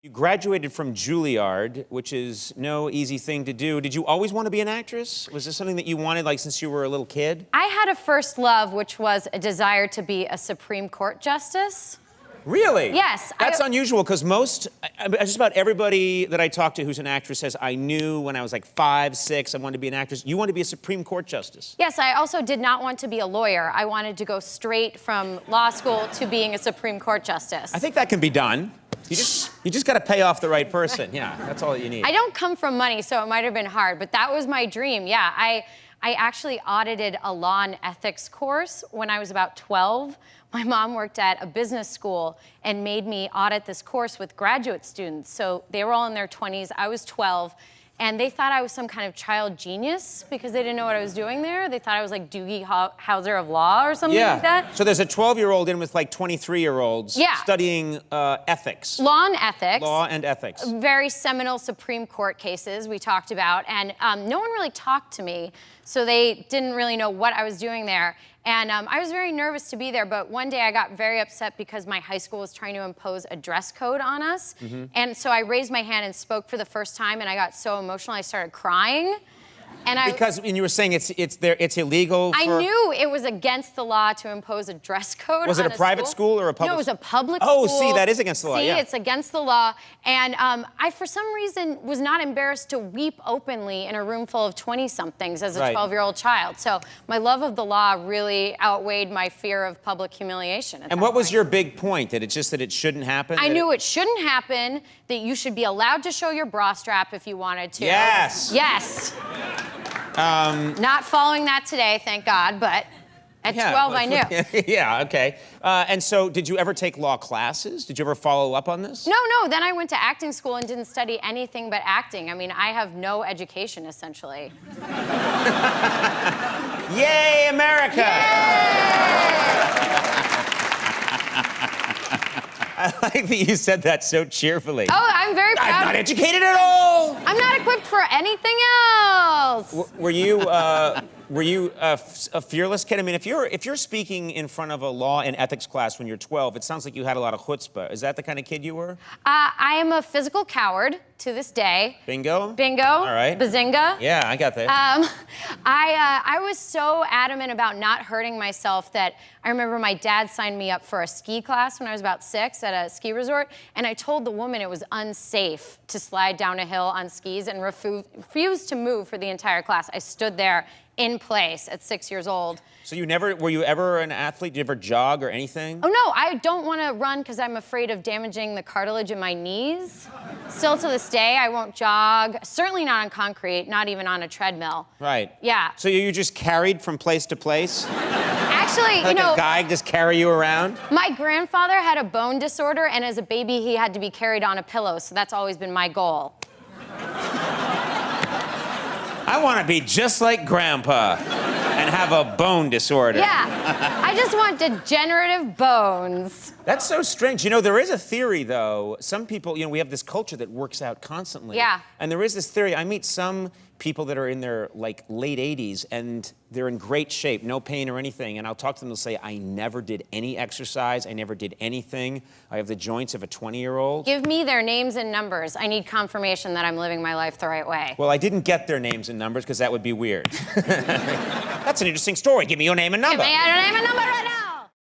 You graduated from Juilliard, which is no easy thing to do. Did you always want to be an actress? Was this something that you wanted, like, since you were a little kid? I had a first love, which was a desire to be a Supreme Court justice. Really? Yes. That's unusual, because just about everybody that I talk to who's an actress says, I knew when I was like 5, 6, I wanted to be an actress. You wanted to be a Supreme Court justice. Yes, I also did not want to be a lawyer. I wanted to go straight from law school to being a Supreme Court justice. I think that can be done. You just got to pay off the right person. Yeah, that's all you need. I don't come from money, so it might have been hard, but that was my dream. Yeah, I actually audited a law and ethics course when I was about 12. My mom worked at a business school and made me audit this course with graduate students. So they were all in their 20s, I was 12, and they thought I was some kind of child genius because they didn't know what I was doing there. They thought I was like Doogie Howser of law or something like that. So there's a 12-year-old in with like 23-year-olds studying ethics. Law and ethics. Law and ethics. Very seminal Supreme Court cases we talked about, and no one really talked to me, so they didn't really know what I was doing there. And I was very nervous to be there, but one day I got very upset because my high school was trying to impose a dress code on us. And so I raised my hand and spoke for the first time, and I got so emotional I started crying. And you were saying it's illegal for... I knew it was against the law to impose a dress code. Was it a private school or a public? No, it was a public school. Oh, see, that is against the law, See, it's against the law. And I, for some reason, was not embarrassed to weep openly in a room full of 20-somethings as a 12-year-old child. So my love of the law really outweighed my fear of public humiliation. And what was your big point? That it's just that it shouldn't happen? I knew it shouldn't happen, that you should be allowed to show your bra strap if you wanted to. Yes. Yes. Not following that today, thank God, but at 12 I knew. Yeah, okay. And so did you ever take law classes? Did you ever follow up on this? No, then I went to acting school and didn't study anything but acting. I mean, I have no education, essentially. Yay, America! Yay! I like that you said that so cheerfully. Oh, I'm very proud. I'm not educated at all! I'm not equipped for anything else! Were you a fearless kid? I mean, if you're speaking in front of a law and ethics class when you're 12, it sounds like you had a lot of chutzpah. Is that the kind of kid you were? I am a physical coward to this day. Bingo? Bingo. All right. Bazinga. Yeah, I got that. I was so adamant about not hurting myself that I remember my dad signed me up for a ski class when I was about 6 at a ski resort, and I told the woman it was unsafe to slide down a hill on skis and refused to move for the entire class. I stood there in place at 6 years old. So were you ever an athlete? Did you ever jog or anything? Oh no, I don't want to run because I'm afraid of damaging the cartilage in my knees. Still to this day, I won't jog. Certainly not on concrete, not even on a treadmill. Right. Yeah. So you just carried from place to place? Actually, like a guy just carry you around? My grandfather had a bone disorder, and as a baby, he had to be carried on a pillow, so that's always been my goal. I want to be just like Grandpa and have a bone disorder. Yeah, I just want degenerative bones. That's so strange. You know, there is a theory, though. Some people, we have this culture that works out constantly. Yeah. And there is this theory. I meet some people that are in their, like, late 80s, and they're in great shape, no pain or anything. And I'll talk to them, they'll say, I never did any exercise. I never did anything. I have the joints of a 20-year-old. Give me their names and numbers. I need confirmation that I'm living my life the right way. Well, I didn't get their names and numbers, because that would be weird. That's an interesting story. Give me your name and number. Give me your name and number right now.